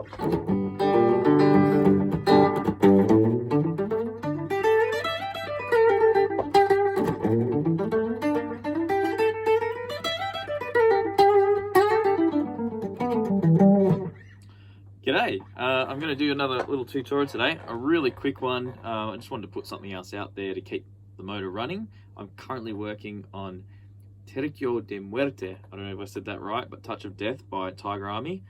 G'day, I'm going to do another little tutorial today, a really quick one. I just wanted to put something else out there to keep the motor running. I'm currently working on Tercio de Muerte, I don't know if I said that right, but Touch of Death by Tiger Army.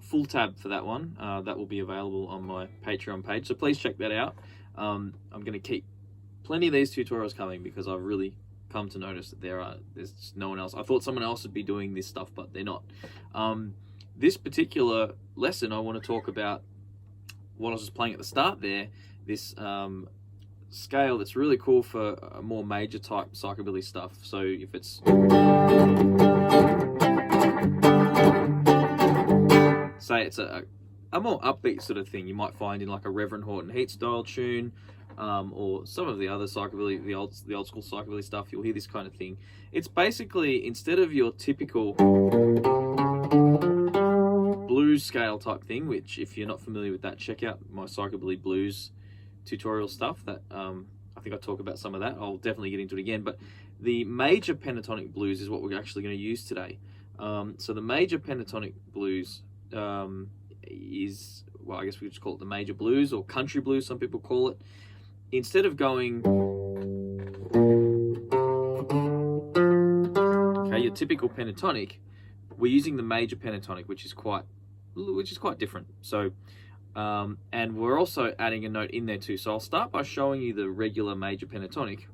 Full tab for that one, that will be available on my Patreon page, so please check that out. I'm going to keep plenty of these tutorials coming because I've really come to notice that there's no one else. I thought someone else would be doing this stuff, but they're not. This particular lesson, I want to talk about what I was just playing at the start there, this scale that's really cool for a more major type psychobilly stuff. So if it's, say it's a more upbeat sort of thing, you might find in like a Reverend Horton Heat style tune, or some of the other psychobilly, the old school psychobilly stuff, you'll hear this kind of thing. It's basically, instead of your typical blues scale type thing, which if you're not familiar with that, check out my Psychobilly blues tutorial stuff. That I think I talk about some of that. I'll definitely get into it again, but the major pentatonic blues is what we're actually going to use today. So the major pentatonic blues is, well, I guess we just call it the major blues, or country blues, some people call it. Instead of going, okay, your typical pentatonic, we're using the major pentatonic, which is quite different. So, and we're also adding a note in there too. So I'll start by showing you the regular major pentatonic.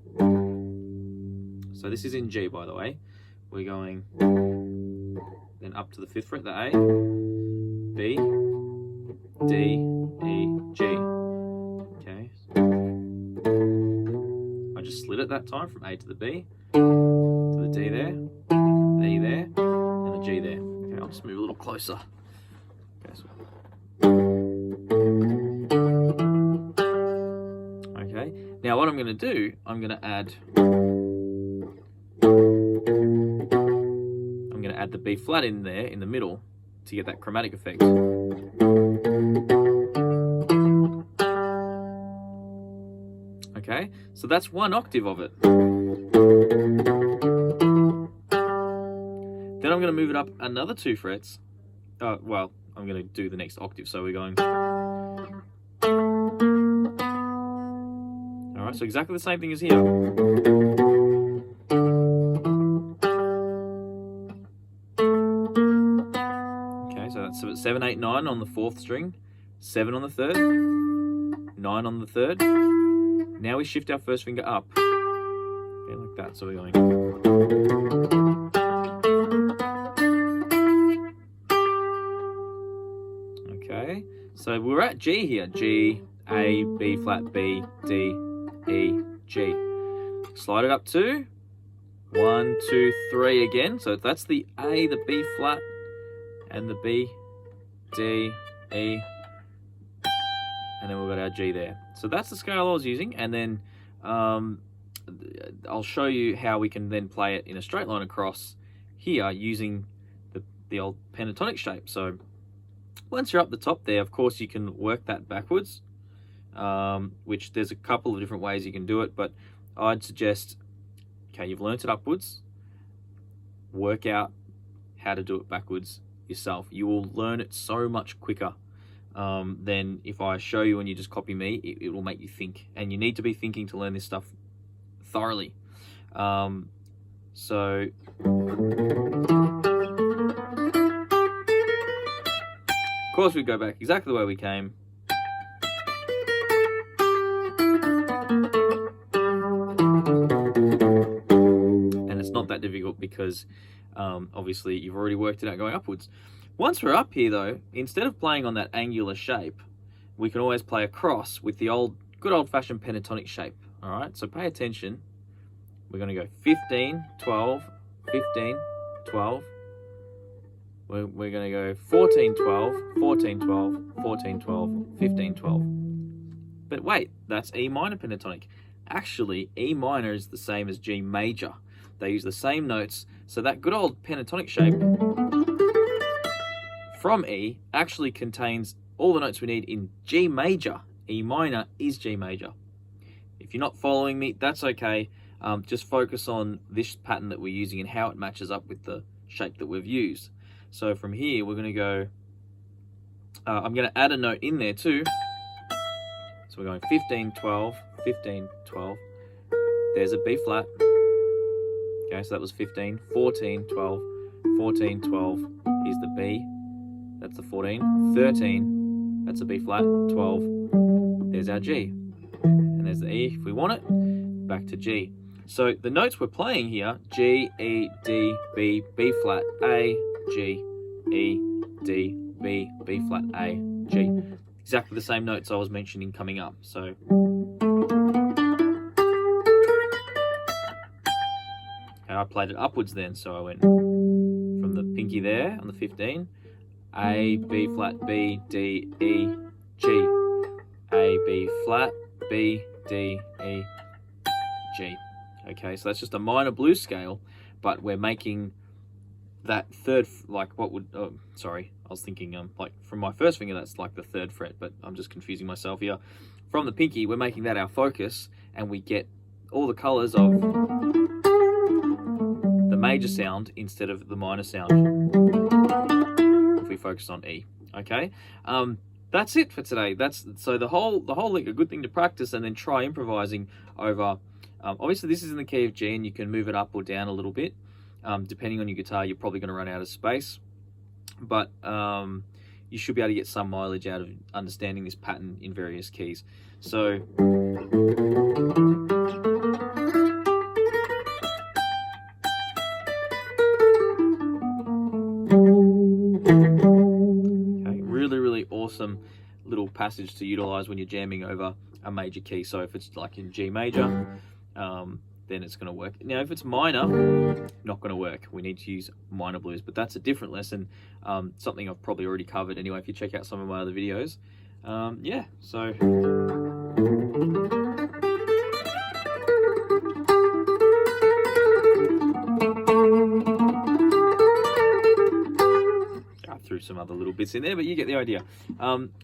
So this is in G, by the way. We're going then up to the 5th fret, the A, B, D, E, G. Okay. I just slid it that time from A to the B, to the D there, the E there, and the G there. Okay, I'll just move a little closer. Okay, so. Okay, now what I'm going to do, I'm going to add the B flat in there in the middle to get that chromatic effect. Okay, so that's one octave of it. Then I'm going to move it up another 2 frets. Well, I'm going to do the next octave, so we're going. Alright, so exactly the same thing as here. Okay, so that's 7, 8, 9 on the 4th string, 7 on the 3rd, 9 on the 3rd. Now we shift our first finger up. Okay, like that, so we're going. Okay, so we're at G here. G, A, B flat, B, D, E, G. Slide it up to 1, 2, 3 again. So that's the A, the B flat, and the B, D, E, and then we've got our G there. So that's the scale I was using, and then I'll show you how we can then play it in a straight line across here using the old pentatonic shape. So once you're up the top there, of course, you can work that backwards, which there's a couple of different ways you can do it, but I'd suggest, okay, you've learnt it upwards, work out how to do it backwards yourself. You will learn it so much quicker than if I show you and you just copy me. It will make you think, and you need to be thinking to learn this stuff thoroughly. So of course we go back exactly the way we came. And it's not that difficult because obviously you've already worked it out going upwards. Once we're up here though, instead of playing on that angular shape, we can always play across with the good old-fashioned pentatonic shape. All right, so pay attention. We're going to go 15, 12, 15, 12. We're going to go 14, 12, 14, 12, 14, 12, 15, 12. But wait, that's E minor pentatonic. Actually, E minor is the same as G major. They use the same notes. So that good old pentatonic shape from E actually contains all the notes we need in G major. E minor is G major. If you're not following me, that's okay. Just focus on this pattern that we're using and how it matches up with the shape that we've used. So from here, we're going to go, I'm going to add a note in there too. So we're going 15, 12, 15, 12. There's a B flat. Okay, so that was 15, 14, 12, 14, 12 is the B. That's the 14, 13, that's a B flat, 12, there's our G. And there's the E if we want it, back to G. So the notes we're playing here, G, E, D, B, B flat, A, G, E, D, B, B flat, A, G. Exactly the same notes I was mentioning coming up. So I played it upwards then, so I went from the pinky there on the 15, A, B flat, B, D, E, G, A, B flat, B, D, E, G. Okay, so that's just a minor blues scale, but we're making that third, like what would, oh, sorry, I was thinking like from my first finger, that's like the third fret, but I'm just confusing myself here. From the pinky, we're making that our focus, and we get all the colors of the major sound instead of the minor sound if we focus on E. Okay, that's it for today. That's so the whole like a good thing to practice and then try improvising over. Obviously this is in the key of G, and you can move it up or down a little bit. Depending on your guitar, you're probably going to run out of space, but you should be able to get some mileage out of understanding this pattern in various keys. So really awesome little passage to utilize when you're jamming over a major key. So if it's like in G major, then it's going to work. Now if it's minor, not going to work. We need to use minor blues, but that's a different lesson, something I've probably already covered anyway if you check out some of my other videos. Yeah, so threw some other little bits in there, but you get the idea.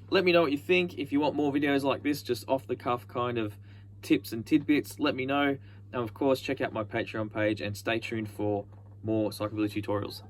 Let me know what you think. If you want more videos like this, just off the cuff kind of tips and tidbits, let me know. And of course, check out my Patreon page and stay tuned for more psychobilly tutorials.